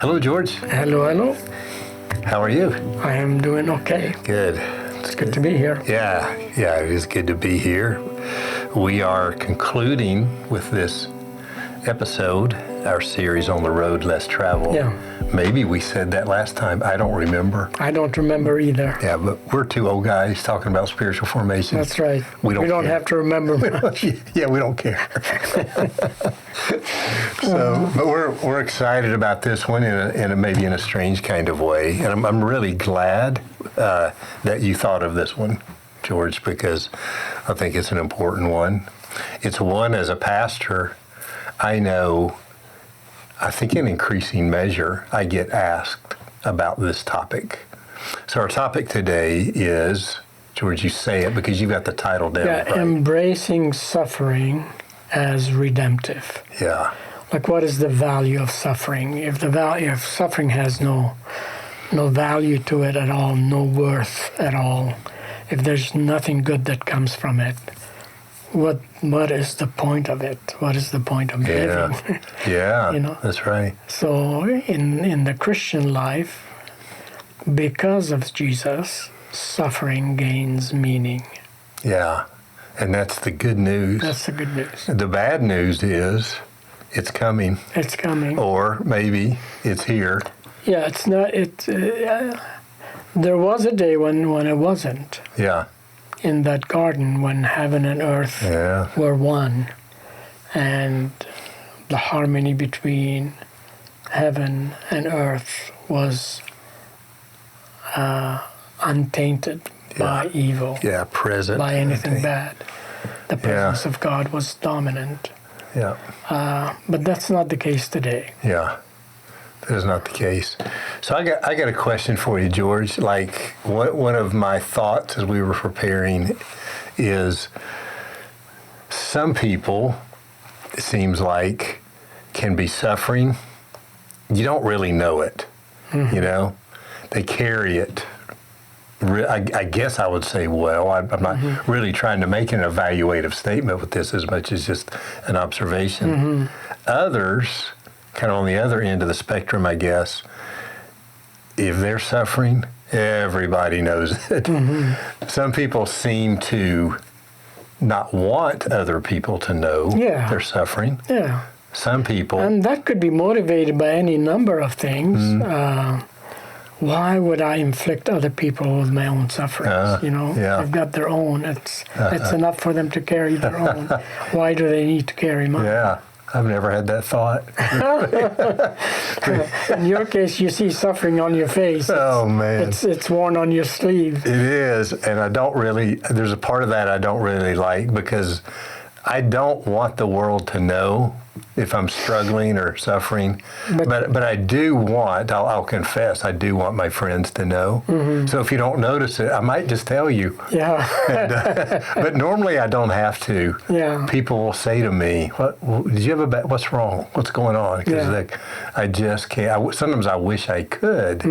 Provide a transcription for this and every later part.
Hello, George. Hello, hello. How are you? I am doing okay. Good. It's good to be here. Yeah, it is good to be here. We are concluding with this episode, our series on the road less traveled. Yeah. Maybe we said that last time. I don't remember. I don't remember either. Yeah, but we're two old guys talking about spiritual formation. That's right. We don't have to remember much. Yeah, we don't care. But we're excited about this one maybe in a strange kind of way, and I'm really glad that you thought of this one, George, because I think it's an important one. It's one as a pastor. I think in increasing measure, I get asked about this topic. So our topic today is, George, you say it because you got the title down. Yeah, right? Embracing suffering as redemptive. Yeah. Like, what is the value of suffering? If suffering has no value to it at all, no worth at all, if there's nothing good that comes from it, what is the point of it? What is the point of living? Yeah, that's right. So in the Christian life, because of Jesus, suffering gains meaning. Yeah, and that's the good news. That's the good news. The bad news is it's coming. It's coming. Or maybe it's here. Yeah, it's not. There was a day when it wasn't. Yeah. In that garden, when heaven and earth were one, and the harmony between heaven and earth was untainted by evil, present by anything bad. The presence of God was dominant. Yeah. But that's not the case today. Yeah. That is not the case. So I got a question for you, George. Like, one of my thoughts as we were preparing is some people, it seems like, can be suffering. You don't really know it, They carry it. I guess I would say, well, I'm not really trying to make an evaluative statement with this as much as just an observation. Others, kind of on the other end of the spectrum, I guess, if they're suffering, everybody knows it. Some people seem to not want other people to know they're suffering. Yeah. Some people... And that could be motivated by any number of things. Why would I inflict other people with my own sufferings? They've got their own. It's enough for them to carry their own. Why do they need to carry mine? Yeah. I've never had that thought. In your case, you see suffering on your face. Oh, man. It's worn on your sleeve. It is, and there's a part of that I don't really like, because I don't want the world to know if I'm struggling or suffering, but I do want, I'll confess, I do want my friends to know. So if you don't notice it, I might just tell you. Yeah. But normally I don't have to. Yeah. People will say to me, "Did you have what's wrong? What's going on?" Because I just can't. Sometimes I wish I could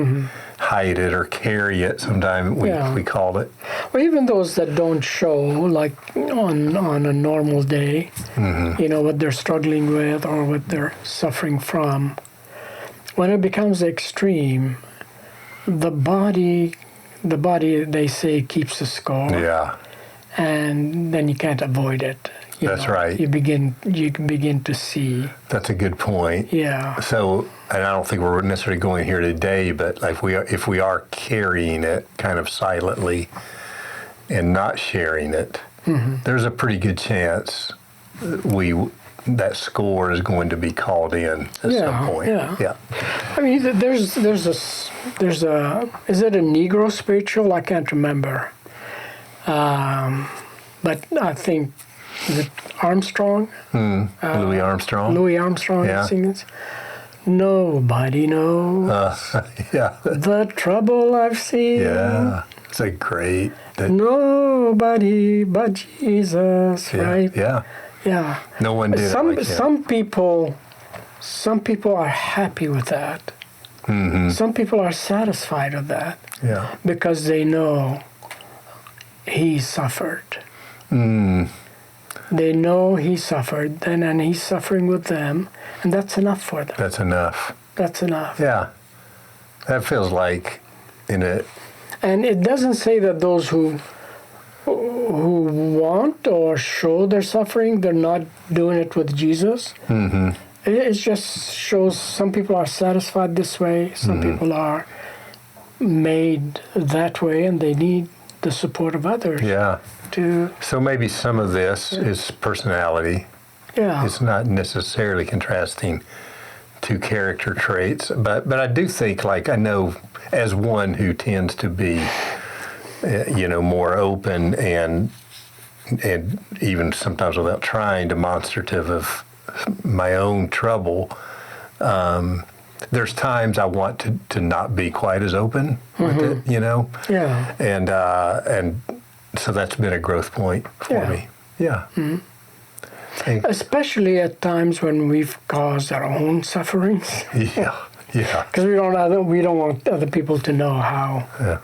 hide it or carry it. Sometimes we call it. Well, even those that don't show, like on a normal day, what they're struggling with or what they're suffering from, when it becomes extreme, the body, they say, keeps a score. Yeah. And then you can't avoid it. That's right. You begin to see. That's a good point. Yeah. So, and I don't think we're necessarily going here today, but like if we are carrying it kind of silently and not sharing it, there's a pretty good chance that score is going to be called in at some point. Yeah. I mean, there's a is it a Negro spiritual? I can't remember. But I think, is it Armstrong? Louis Armstrong. Louis Armstrong sings, "Nobody knows the trouble I've seen." Yeah, it's a great... Nobody but Jesus, right? Yeah. Yeah. No one did some, it like some people are happy with that. Some people are satisfied with that. Yeah. Because they know he suffered. They know he suffered, and he's suffering with them, and that's enough for them. That's enough. That's enough. Yeah. That feels like in it. And it doesn't say that those who want or show their suffering, they're not doing it with Jesus. Mm-hmm. It just shows some people are satisfied this way, some people are made that way, and they need the support of others. Yeah. To So maybe some of this is personality. yeah, It's not necessarily contrasting two character traits, but I do think, like, I know as one who tends to be, more open and even sometimes without trying, demonstrative of my own trouble. There's times I want to not be quite as open with it, yeah, and so that's been a growth point for me. Yeah. especially at times when we've caused our own sufferings, Yeah. because we don't want other people to know how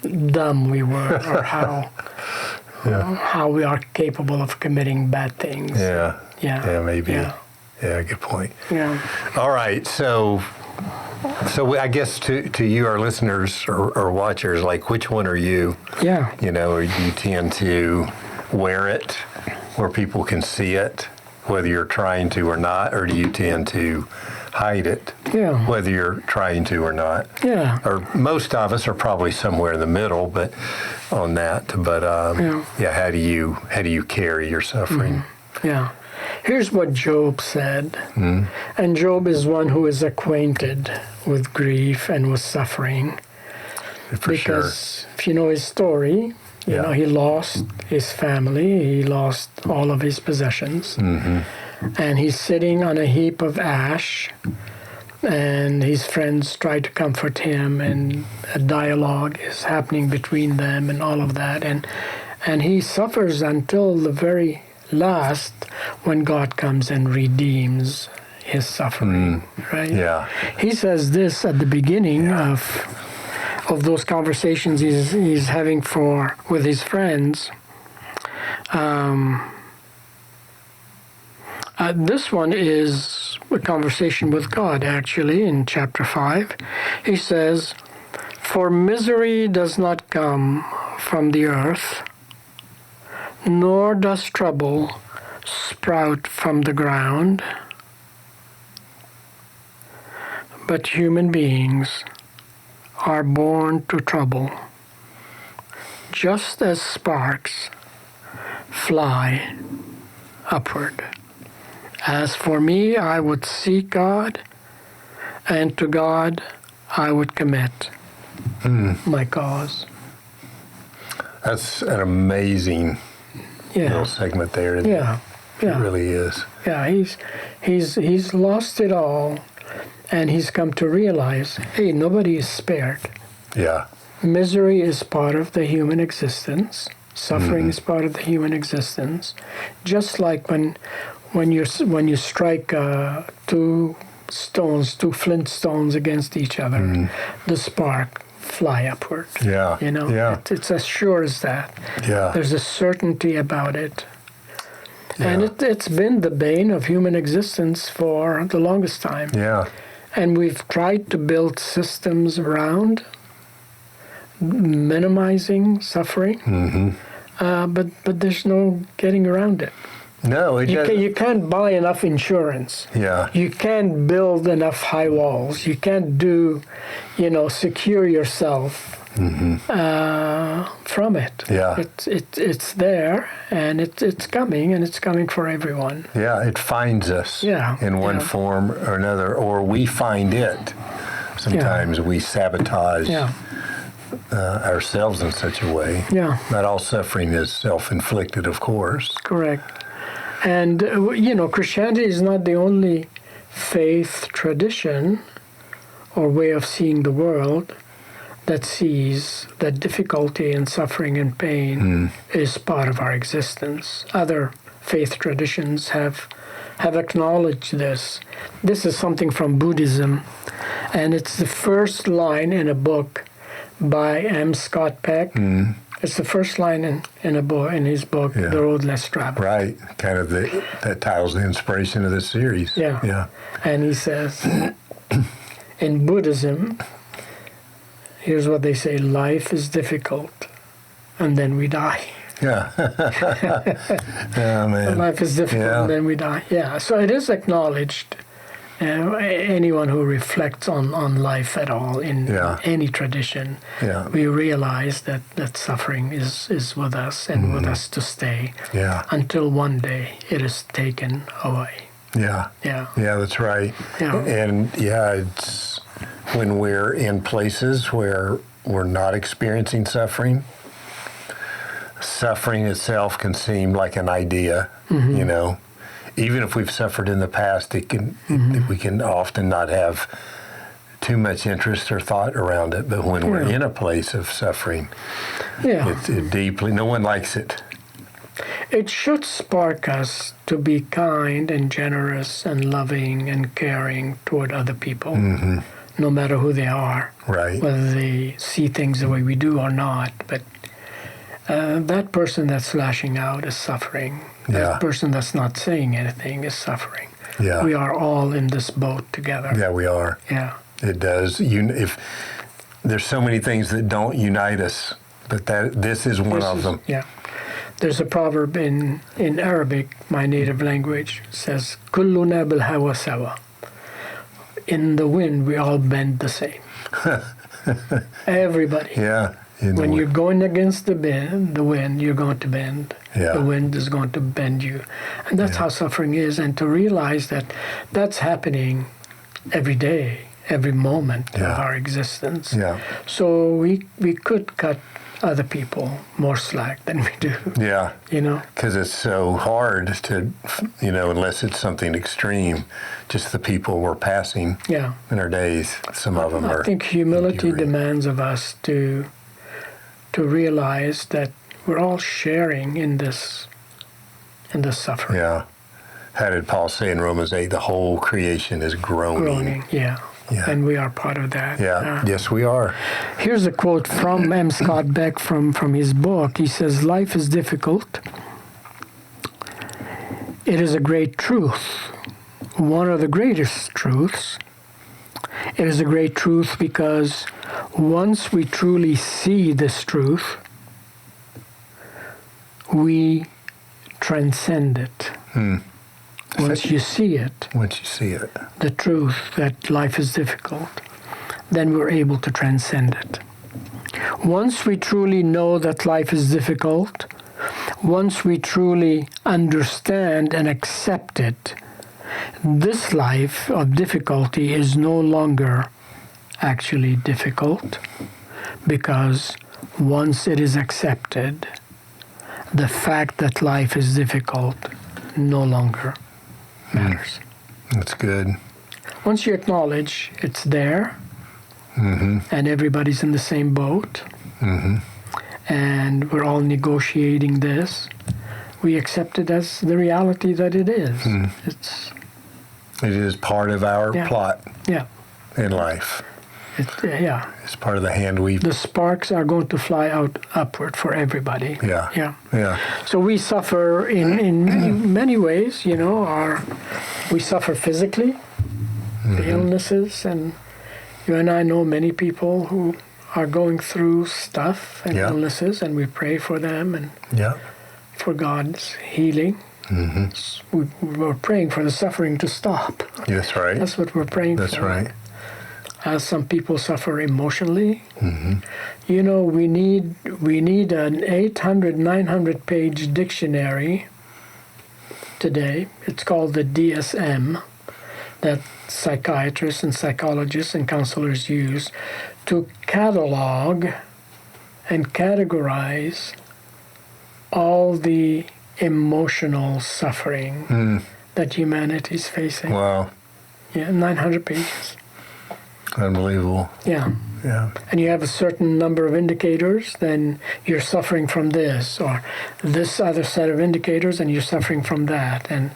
dumb we were or how we are capable of committing bad things. Yeah. Yeah. Maybe. Yeah. Yeah, good point. Yeah. All right, so I guess to you, our listeners or watchers, like, which one are you? Yeah. Or you tend to wear it where people can see it, whether you're trying to or not, or do you tend to hide it, Yeah. whether you're trying to or not? Yeah. Or most of us are probably somewhere in the middle, but on that. But how do you carry your suffering? Yeah. Here's what Job said. And Job is one who is acquainted with grief and with suffering. For sure. Because if you know his story, he lost his family, he lost all of his possessions. And he's sitting on a heap of ash, and his friends try to comfort him, and a dialogue is happening between them and all of that. And he suffers until the very last, when God comes and redeems his suffering, right? Yeah. He says this at the beginning of those conversations he's having with his friends. This one is a conversation with God, actually, in chapter 5. He says, "For misery does not come from the earth, nor does trouble sprout from the ground, but human beings are born to trouble, just as sparks fly upward. As for me, I would seek God, and to God I would commit my cause." That's an amazing little segment there. Isn't it? Yeah. It really is. Yeah, he's lost it all, and he's come to realize, hey, nobody is spared. Yeah. Misery is part of the human existence. Suffering is part of the human existence. Just like when you strike two flint stones against each other, the spark fly upward. Yeah. It's as sure as that. Yeah. There's a certainty about it. Yeah. And it's been the bane of human existence for the longest time. Yeah. And we've tried to build systems around minimizing suffering, but there's no getting around it. No, You can't buy enough insurance. Yeah. You can't build enough high walls. You can't secure yourself from it. Yeah. It's there, and it's coming, and it's coming for everyone. Yeah, it finds us in one form or another, or we find it. Sometimes we sabotage ourselves in such a way. Yeah. Not all suffering is self-inflicted, of course. Correct. And, Christianity is not the only faith tradition or way of seeing the world that sees that difficulty and suffering and pain is part of our existence. Other faith traditions have acknowledged this. This is something from Buddhism, and it's the first line in a book by M. Scott Peck It's the first line in a book, in his book, Yeah. The Road Less Traveled. Right. Kind of that title's the inspiration of this series. Yeah. Yeah. And he says, in Buddhism, here's what they say: life is difficult, and then we die. Yeah. Yeah, man. Life is difficult, Yeah. and then we die. Yeah. So it is acknowledged. Anyone who reflects on life at all in Yeah. any tradition, Yeah. we realize that suffering is with us and with us to stay Yeah. until one day it is taken away. Yeah. Yeah. Yeah, that's right. Yeah. And yeah, it's when we're in places where we're not experiencing suffering, suffering itself can seem like an idea, you know. Even if we've suffered in the past, we can often not have too much interest or thought around it. But when we're Yeah. in a place of suffering, Yeah. it deeply, no one likes it. It should spark us to be kind and generous and loving and caring toward other people, no matter who they are, Right. whether they see things the way we do or not. But that person that's lashing out is suffering. Yeah. That person that's not saying anything is suffering. Yeah. We are all in this boat together. Yeah, we are. Yeah. It does. If there's so many things that don't unite us, but this is one of them. Yeah. There's a proverb in Arabic, my native language, says, "Kulluna bil hawa sawa." In the wind, we all bend the same. Everybody. Yeah. When you're going against the wind, you're going to bend. Yeah. The wind is going to bend you. And that's how suffering is. And to realize that that's happening every day, every moment of our existence. Yeah. So we could cut other people more slack than we do. Yeah. You know? Because it's so hard to, unless it's something extreme, just the people we're passing Yeah. in our days. Some of them are. I think humility enduring. demands of us to realize that we're all sharing in this suffering. Yeah. How did Paul say in Romans 8? The whole creation is groaning. Yeah. Yeah. And we are part of that. Yeah. Yes, we are. Here's a quote from M. Scott Beck from his book. He says, "Life is difficult. It is a great truth, one of the greatest truths. It is a great truth because once we truly see this truth, we transcend it. Once you see it, Once you see it. the truth that life is difficult, then we're able to transcend it. Once we truly know that life is difficult, once we truly understand and accept it, this life of difficulty is no longer actually difficult, because once it is accepted, the fact that life is difficult no longer matters. That's good. Once you acknowledge it's there, and everybody's in the same boat, and we're all negotiating this, we accept it as the reality that it is. It is part of our plot Yeah. in life. Yeah. It's part of the hand we've. The sparks are going to fly out upward for everybody. Yeah. Yeah. Yeah. So we suffer in many ways, we suffer physically, the illnesses, and you and I know many people who are going through stuff and illnesses, and we pray for them and Yeah. for God's healing. We're praying for the suffering to stop. That's right. That's what we're praying for. That's right. As some people suffer emotionally, we need an 800, 900 page dictionary today. It's called the DSM, that psychiatrists and psychologists and counselors use to catalog and categorize all the emotional suffering that humanity is facing. Wow. Yeah, 900 pages. Unbelievable. Yeah. Yeah. And you have a certain number of indicators, then you're suffering from this, or this other set of indicators, and you're suffering from that, and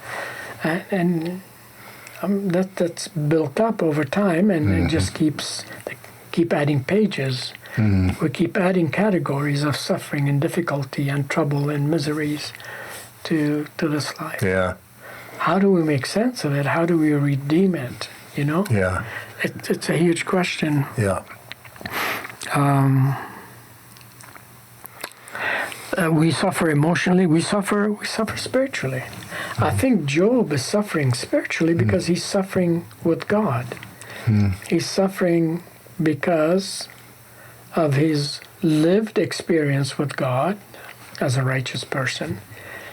that's built up over time, and it just keep adding pages, We keep adding categories of suffering and difficulty and trouble and miseries to this life. Yeah. How do we make sense of it? How do we redeem it? You know? Yeah. It's a huge question. Yeah. We suffer emotionally. We suffer spiritually. I think Job is suffering spiritually because he's suffering with God. He's suffering because of his lived experience with God as a righteous person.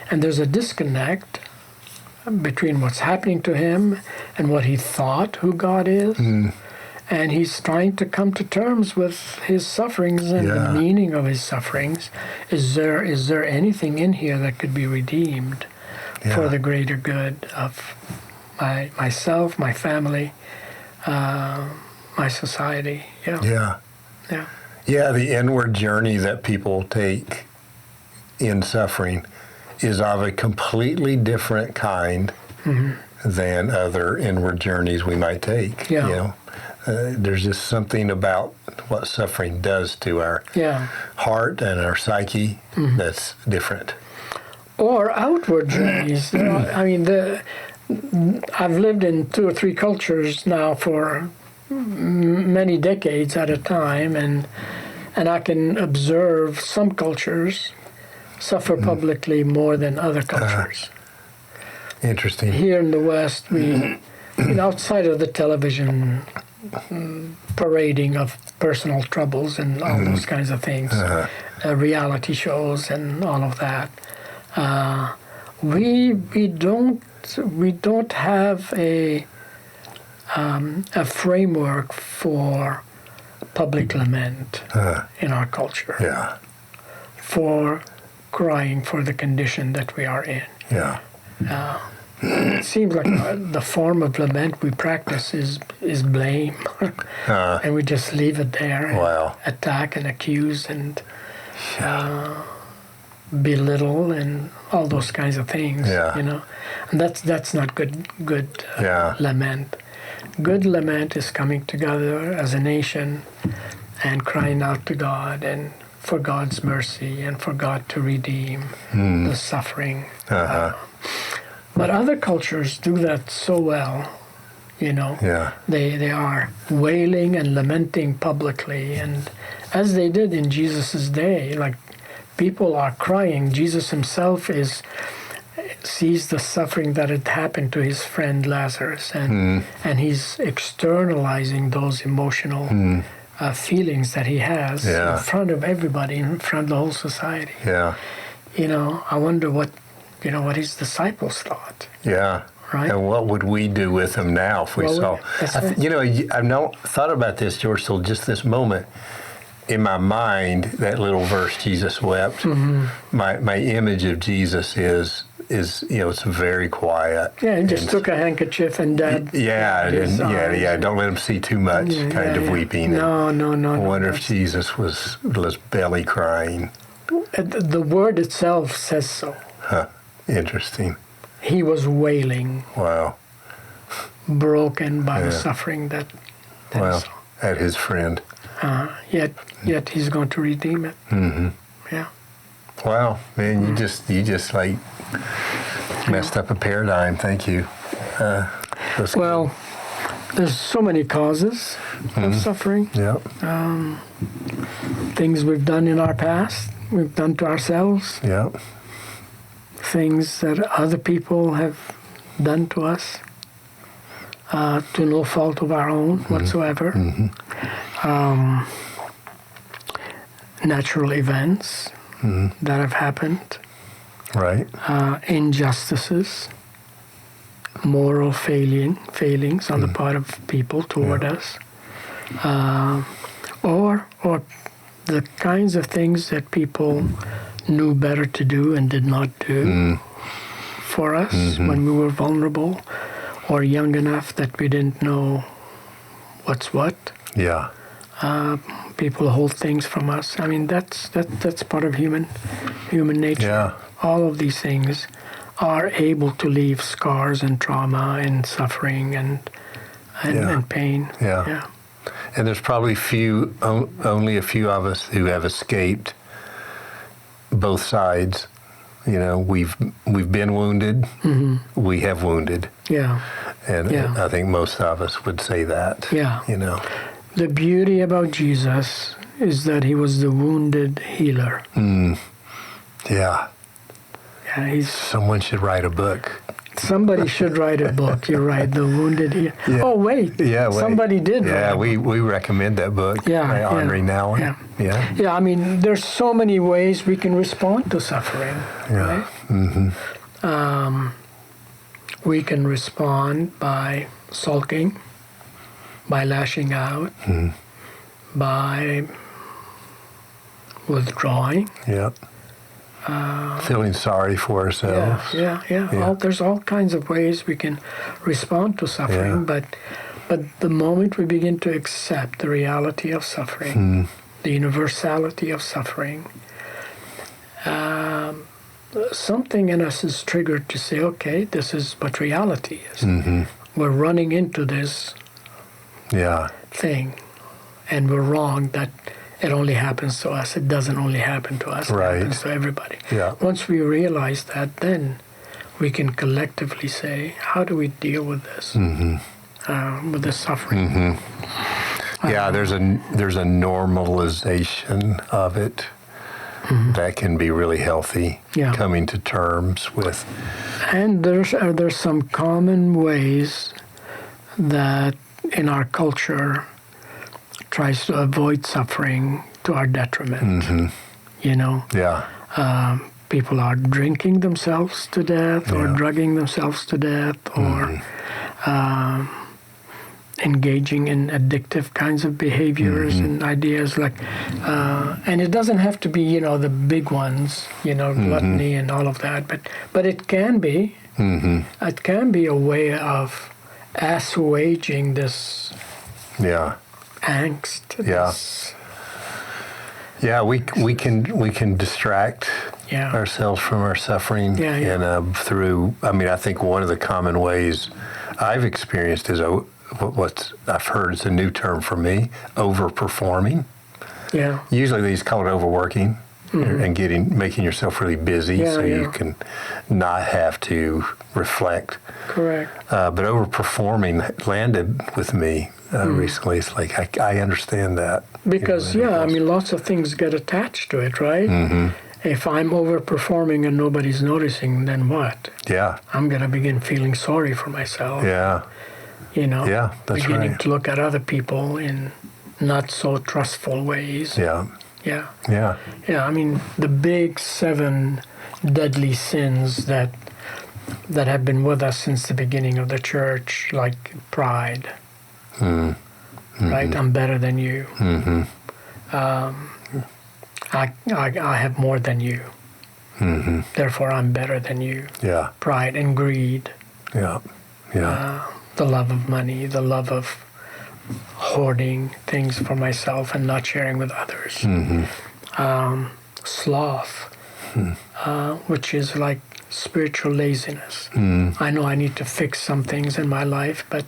And there's a disconnect between what's happening to him and what he thought who God is. And he's trying to come to terms with his sufferings and the meaning of his sufferings. Is there anything in here that could be redeemed for the greater good of myself, my family, my society? Yeah. The inward journey that people take in suffering is of a completely different kind than other inward journeys we might take. You know? There's just something about what suffering does to our heart and our psyche that's different. Or outward journeys. I mean, I've lived in 2 or 3 cultures now for many decades at a time, and I can observe some cultures suffer publicly more than other cultures. Interesting. Here in the West, we, outside of the television parading of personal troubles and all those kinds of things, reality shows and all of that, we don't have a framework for public lament in our culture. For crying for the condition that we are in. It seems like the form of lament we practice is blame, and we just leave it there and attack and accuse and belittle and all those kinds of things. And that's not good lament. Good lament is coming together as a nation and crying out to God and for God's mercy and for God to redeem the suffering. But other cultures do that so well, They are wailing and lamenting publicly, and as they did in Jesus' day, like people are crying. Jesus himself sees the suffering that had happened to his friend Lazarus, and he's externalizing those emotional feelings that he has in front of everybody, in front of the whole society. I wonder what his disciples thought. Right? And what would we do with him now if we saw? I've not thought about this, George, till just this moment. In my mind, that little verse, Jesus wept, my image of Jesus is it's very quiet. He just took a handkerchief and dabbed. Don't let him see too much kind of weeping. No. I wonder if Jesus was belly crying. The word itself says so. Interesting. He was wailing. Wow. Broken by the suffering that he saw. At his friend. Yet he's going to redeem it. Wow, man, you just like messed up a paradigm. Thank you. Well, there's so many causes of suffering. Things we've done in our past, we've done to ourselves. Things that other people have done to us, to no fault of our own whatsoever. Natural events that have happened. Right. Injustices, moral failings on the part of people toward us, or the kinds of things that people knew better to do and did not do for us when we were vulnerable or young enough that we didn't know what's what. People hold things from us. I mean, that's part of human nature. All of these things are able to leave scars and trauma and suffering and pain. And there's probably only a few of us who have escaped both sides. You know, we've been wounded. We have wounded. Yeah. And I think most of us would say that. Yeah. You know. The beauty about Jesus is that he was the wounded healer. Yeah. Yeah, someone should write a book. Somebody should write a book. You're right. The wounded healer. Yeah. Oh wait. Yeah. Wait. Somebody did. Yeah. We recommend that book. Yeah. By Henri Nouwen. Yeah. Yeah. Yeah. I mean, there's so many ways we can respond to suffering. Yeah. Right. We can respond by sulking, by lashing out, by withdrawing. Yep. Feeling sorry for ourselves. Yeah. There's all kinds of ways we can respond to suffering, but the moment we begin to accept the reality of suffering, the universality of suffering, something in us is triggered to say, okay, this is what reality is. We're running into this thing, and we're wrong that it only happens to us. It doesn't only happen to us. It happens to everybody. Yeah. Once we realize that, then we can collectively say, how do we deal with this, with this suffering? Yeah, there's a normalization of it that can be really healthy. Yeah. Coming to terms with. And there's some common ways that in our culture tries to avoid suffering to our detriment. You know? Yeah. People are drinking themselves to death or drugging themselves to death or engaging in addictive kinds of behaviors and ideas like, and it doesn't have to be, the big ones, gluttony and all of that, but it can be. It can be a way of assuaging this angst. We can distract ourselves from our suffering, and through. I mean, I think one of the common ways I've experienced is what I've heard is a new term for me: overperforming. Yeah. Usually, they just call it overworking and making yourself really busy you can not have to reflect. Correct. But overperforming landed with me recently. It's like I understand that. Because, I mean, lots of things get attached to it, right? If I'm overperforming and nobody's noticing, then what? Yeah. I'm going to begin feeling sorry for myself. Yeah. Yeah, that's beginning right. to look at other people in not so trustful ways. Yeah. Yeah. Yeah. Yeah, I mean, the big 7 deadly sins that have been with us since the beginning of the church, like pride, right? I'm better than you. I have more than you. Therefore, I'm better than you. Yeah. Pride and greed. Yeah. Yeah. The love of money, the love of hoarding things for myself and not sharing with others. Sloth, which is like spiritual laziness. I know I need to fix some things in my life, but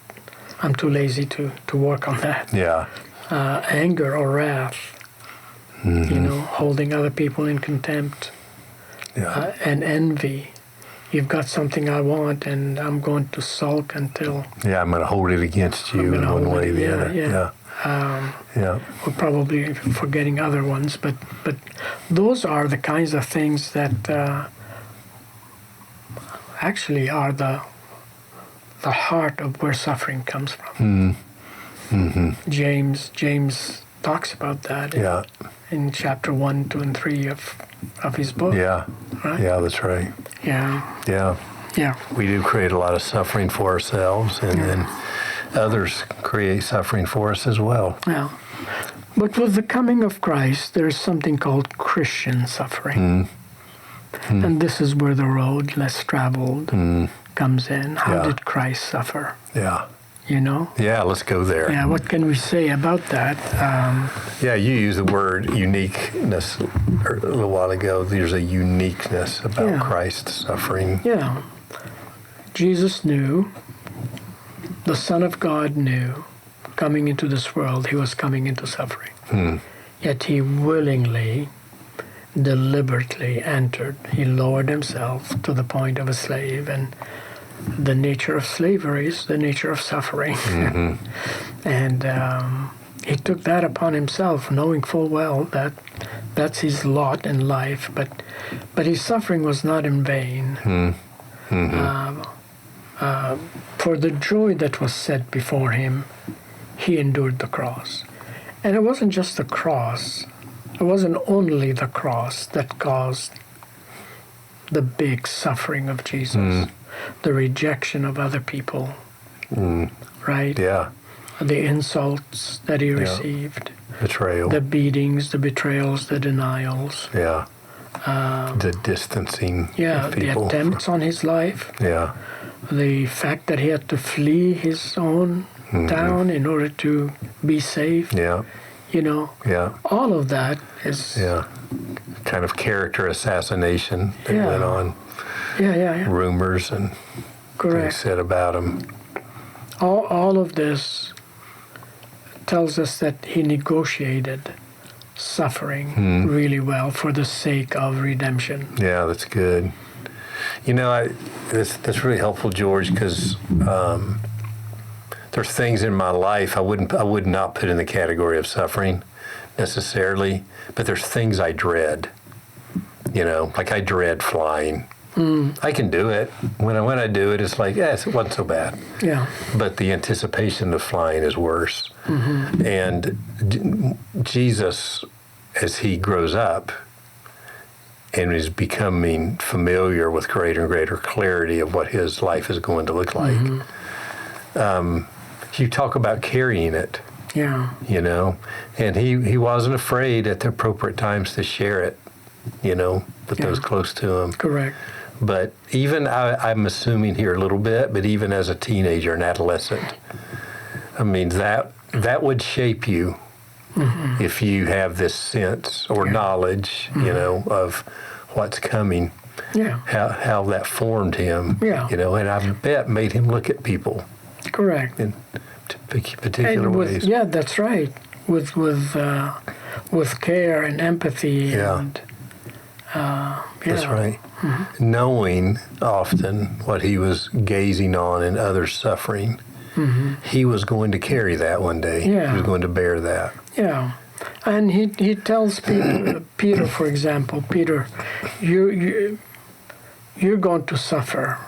I'm too lazy to work on that. Yeah. Anger or wrath, holding other people in contempt. Yeah. And envy. You've got something I want, and I'm going to sulk until... Yeah, I'm going to hold it against you in one way or the other. Yeah. We're probably forgetting other ones, but those are the kinds of things that actually are the heart of where suffering comes from. James talks about that in chapter 1, 2, and 3 of his book. Yeah. Right? Yeah, that's right. Yeah. Yeah. Yeah. We do create a lot of suffering for ourselves, and then others create suffering for us as well. Yeah. But with the coming of Christ, there's something called Christian suffering. And this is where the road less traveled comes in. How did Christ suffer? Yeah. Yeah, let's go there. Yeah, what can we say about that? You used the word uniqueness a little while ago. There's a uniqueness about Christ's suffering. Yeah. Jesus knew, the Son of God knew, coming into this world, he was coming into suffering. Hmm. Yet he willingly, deliberately entered. He lowered himself to the point of a slave, and the nature of slavery is the nature of suffering. Mm-hmm. And he took that upon himself, knowing full well that that's his lot in life. But his suffering was not in vain. Mm-hmm. For the joy that was set before him, he endured the cross. And it wasn't just the cross. It wasn't only the cross that caused the big suffering of Jesus, the rejection of other people, right? Yeah. The insults that he received, Betrayal. the beatings, the betrayals, the denials. Yeah. The distancing Yeah, of the people. attempts on his life, Yeah. the fact that he had to flee his own town in order to be safe. Yeah. You know, Yeah. all of that is Yeah. Kind of character assassination that Yeah. went on. yeah. Rumors and things Correct. said about him. All of this tells us that he negotiated suffering really well for the sake of redemption. Yeah, that's good. You know, that's really helpful, George, because there's things in my life I would not put in the category of suffering necessarily, but there's things I dread. You know, like I dread flying. I can do it. When I do it, it's like, it wasn't so bad. Yeah. But the anticipation of flying is worse. And Jesus, as he grows up and is becoming familiar with greater and greater clarity of what his life is going to look like, you talk about carrying it, Yeah. you know, and he wasn't afraid at the appropriate times to share it, you know, with those close to him. Correct. But even, I'm assuming here a little bit, but even as a teenager and adolescent, I mean, that would shape you if you have this sense or knowledge, you know, of what's coming, Yeah. how that formed him, Yeah. you know, and I bet made him look at people Correct. in particular And ways. yeah, that's right. With care and empathy. Yeah. And, That's right. Knowing often what he was gazing on in others' suffering, he was going to carry that one day. Yeah. He was going to bear that. Yeah. And he tells Peter, for example, Peter, you're going to suffer.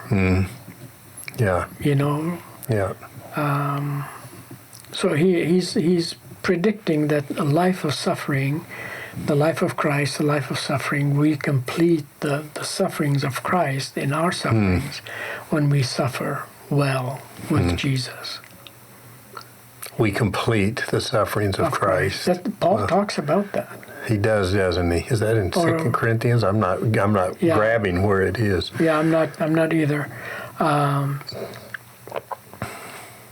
Yeah. You know. Yeah. So he's predicting that a life of suffering, the life of Christ, the life of suffering, we complete the sufferings of Christ in our sufferings when we suffer well with Jesus. We complete the sufferings of Christ. Paul talks about that. He does, doesn't he? Is that in 2 Corinthians? I'm not grabbing where it is. Yeah, I'm not either.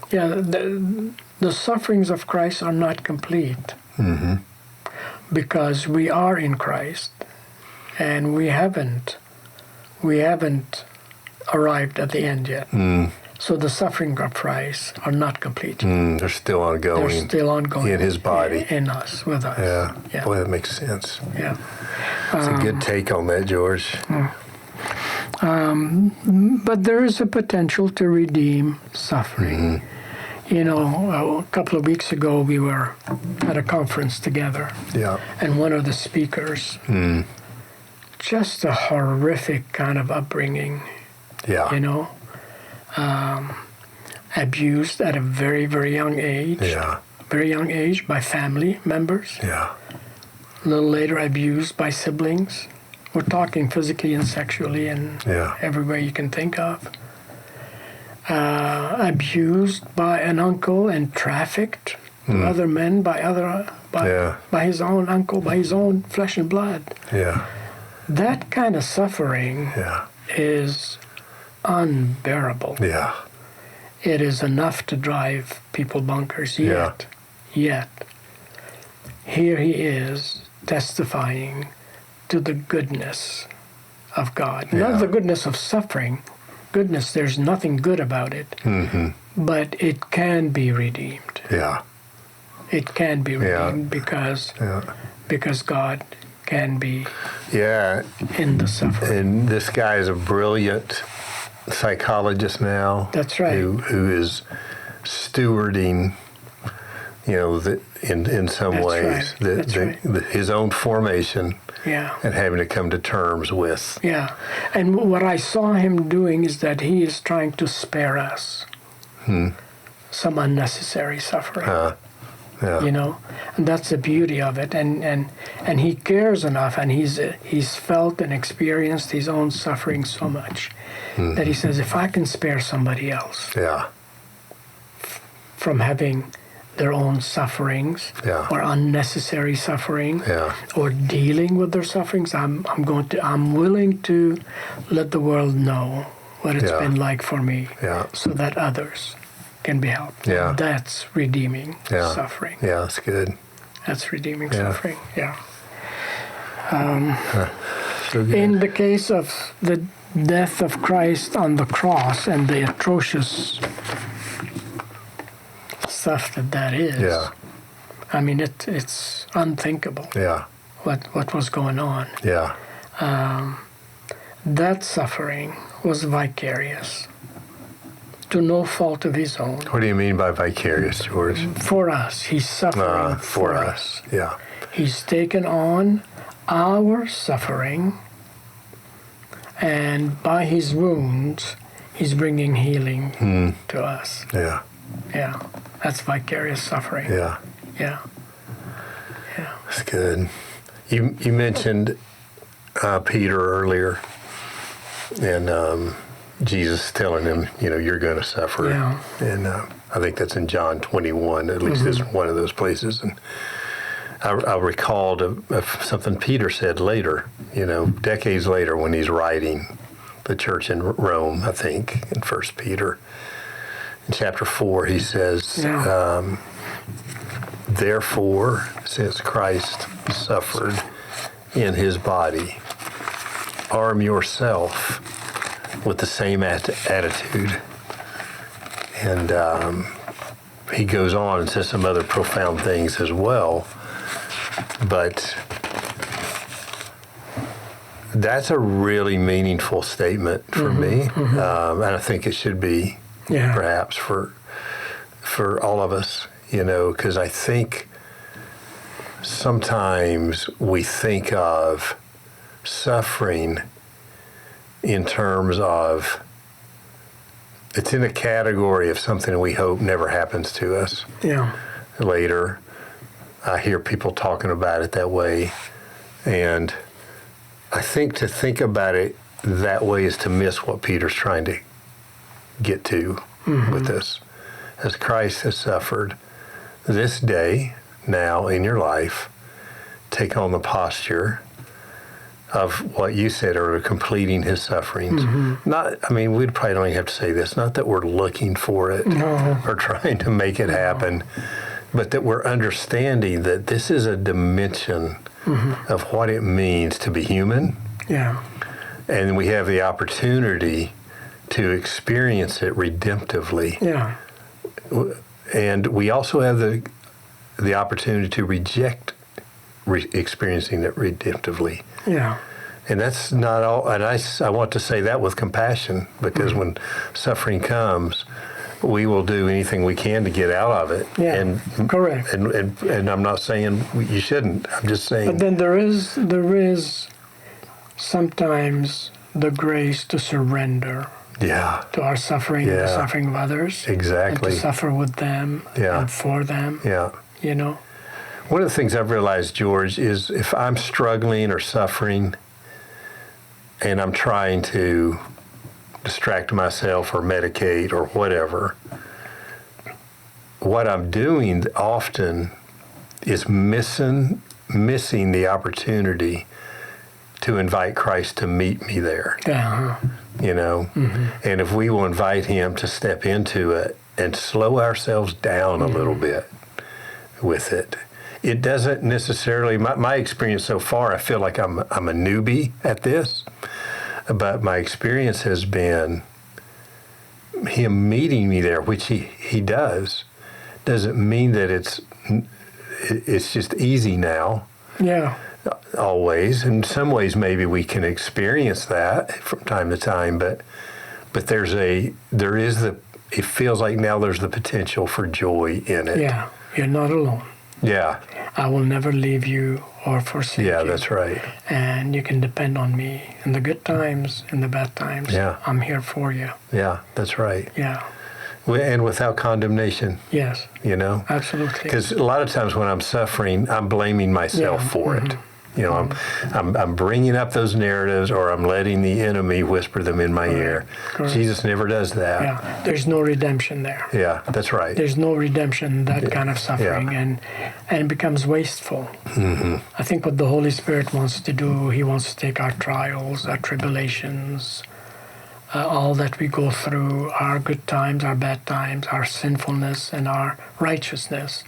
The sufferings of Christ are not complete because we are in Christ, and we haven't arrived at the end yet. So the suffering of Christ are not complete. They're still ongoing. They're still ongoing in his body, in us, with us. Yeah. Boy, that makes sense. Yeah. It's a good take on that, George. But there is a potential to redeem suffering. You know, a couple of weeks ago we were at a conference together. Yeah. And one of the speakers, just a horrific kind of upbringing. Yeah. You know, abused at a very, very young age. Yeah. Very young age by family members. Yeah. A little later abused by siblings. We're talking physically and sexually and every way you can think of. Abused by an uncle and trafficked to other men by his own uncle, by his own flesh and blood. Yeah. That kind of suffering is unbearable. Yeah. It is enough to drive people bonkers. Yet, here he is testifying to the goodness of God. Not the goodness of suffering. Goodness, there's nothing good about it. But it can be redeemed. Yeah. It can be redeemed because God can be in the suffering. And this guy is a brilliant psychologist now. That's right. Who is stewarding, in some ways, his own formation. Yeah. And having to come to terms with. Yeah. And what I saw him doing is that he is trying to spare us some unnecessary suffering. And that's the beauty of it. And he cares enough, and he's felt and experienced his own suffering so much that he says, if I can spare somebody else from having their own sufferings or unnecessary suffering or dealing with their sufferings, I'm willing to let the world know what it's been like for me so that others can be helped. That's redeeming suffering. Yeah, that's good. That's redeeming suffering. So good. In the case of the death of Christ on the cross and the atrocious stuff that is. I mean, it's unthinkable. What was going on. That suffering was vicarious, to no fault of his own. What do you mean by vicarious, George? For us, he's suffering for us. He's taken on our suffering, and by his wounds, he's bringing healing to us. That's vicarious suffering. That's good. You mentioned Peter earlier, and Jesus telling him, you're going to suffer. And I think that's in John 21, at least it's one of those places. And I recalled something Peter said later, decades later when he's writing the church in Rome, I think, in 1 Peter. In chapter 4, he says, therefore, since Christ suffered in his body, arm yourself with the same attitude. And he goes on and says some other profound things as well. But that's a really meaningful statement for me. And I think it should be perhaps for all of us, because I think sometimes we think of suffering in terms of it's in a category of something we hope never happens to us later. I hear people talking about it that way, and I think to think about it that way is to miss what Peter's trying to get to with this. As Christ has suffered, this day, now in your life, take on the posture of what you said earlier, completing his sufferings. We probably don't even have to say this, not that we're looking for it or trying to make it happen, but that we're understanding that this is a dimension of what it means to be human. And we have the opportunity to experience it redemptively. And we also have the opportunity to reject experiencing it redemptively. And that's not all. And I want to say that with compassion, because when suffering comes, we will do anything we can to get out of it. Correct. And I'm not saying you shouldn't. I'm just saying. But then there is sometimes the grace to surrender. To our suffering and the suffering of others. Exactly. And to suffer with them and for them. One of the things I've realized, George, is if I'm struggling or suffering and I'm trying to distract myself or medicate or whatever, what I'm doing often is missing the opportunity to invite Christ to meet me there. And if we will invite him to step into it and slow ourselves down a little bit with it, it doesn't necessarily, my experience so far, I feel like I'm a newbie at this, but my experience has been him meeting me there, which he does, doesn't mean that it's it's just easy now. Yeah. Always. In some ways, maybe we can experience that from time to time, but it feels like now there's the potential for joy in it. Yeah. You're not alone. Yeah. I will never leave you or forsake you. Yeah, that's right. And you can depend on me in the good times, in the bad times. Yeah. I'm here for you. Yeah, that's right. Yeah. And without condemnation. Yes. You know? Absolutely. Because a lot of times when I'm suffering, I'm blaming myself for it. You know, I'm bringing up those narratives, or I'm letting the enemy whisper them in my ear. Correct. Jesus never does that. Yeah. There's no redemption there. Yeah, that's right. There's no redemption in that kind of suffering, and it becomes wasteful. I think what the Holy Spirit wants to do, He wants to take our trials, our tribulations, all that we go through, our good times, our bad times, our sinfulness and our righteousness,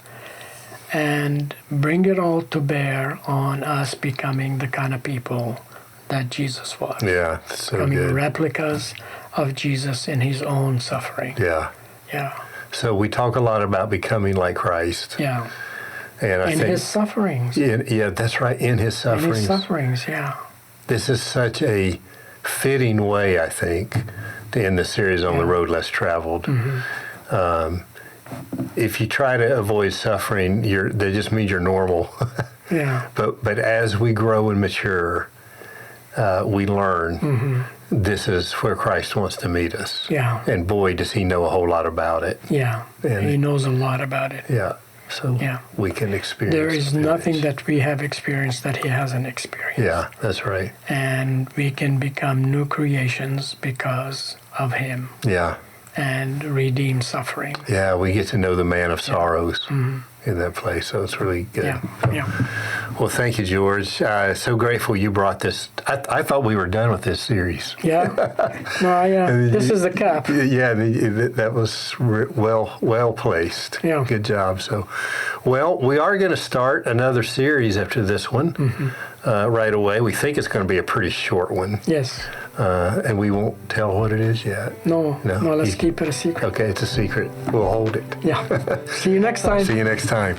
and bring it all to bear on us becoming the kind of people that Jesus was. Yeah, so becoming good. replicas of Jesus in His own suffering. Yeah. Yeah. So we talk a lot about becoming like Christ. Yeah. And I In think His sufferings. yeah, that's right. In His In sufferings. His sufferings, yeah. This is such a fitting way, I think, to end the series on the road less traveled. If you try to avoid suffering, that just means you're normal. Yeah. But as we grow and mature, we learn this is where Christ wants to meet us. Yeah. And boy, does He know a whole lot about it. Yeah. And He knows a lot about it. yeah. So Yeah. we can experience. There is it. nothing that we have experienced that He hasn't experienced. Yeah, that's right. And we can become new creations because of Him Yeah. and redeem suffering. Yeah, we get to know the man of sorrows in that place. So it's really good. Yeah. Yeah. Well, thank you, George. So grateful you brought this. I thought we were done with this series. Yeah. No, this is the cap. Yeah, that was well placed. Yeah. Good job. So, well, we are going to start another series after this one right away. We think it's going to be a pretty short one. Yes. And we won't tell what it is yet. No, let's keep it a secret. Okay, it's a secret. We'll hold it. Yeah. See you next time. See you next time.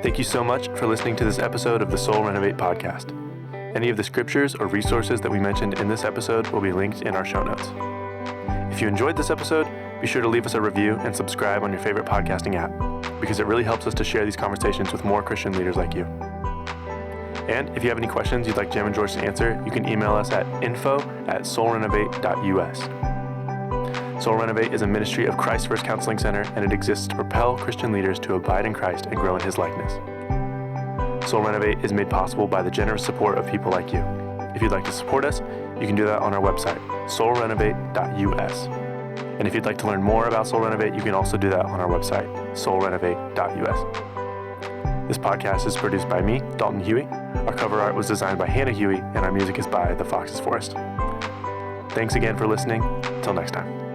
Thank you so much for listening to this episode of the Soul Renovate podcast. Any of the scriptures or resources that we mentioned in this episode will be linked in our show notes. If you enjoyed this episode, be sure to leave us a review and subscribe on your favorite podcasting app, because it really helps us to share these conversations with more Christian leaders like you. And if you have any questions you'd like Jim and George to answer, you can email us at info@soulrenovate.us. Soul Renovate is a ministry of Christ First Counseling Center, and it exists to propel Christian leaders to abide in Christ and grow in His likeness. Soul Renovate is made possible by the generous support of people like you. If you'd like to support us, you can do that on our website, soulrenovate.us. And if you'd like to learn more about Soul Renovate, you can also do that on our website, soulrenovate.us. This podcast is produced by me, Dalton Huey. Our cover art was designed by Hannah Huey, and our music is by The Fox's Forest. Thanks again for listening. Till next time.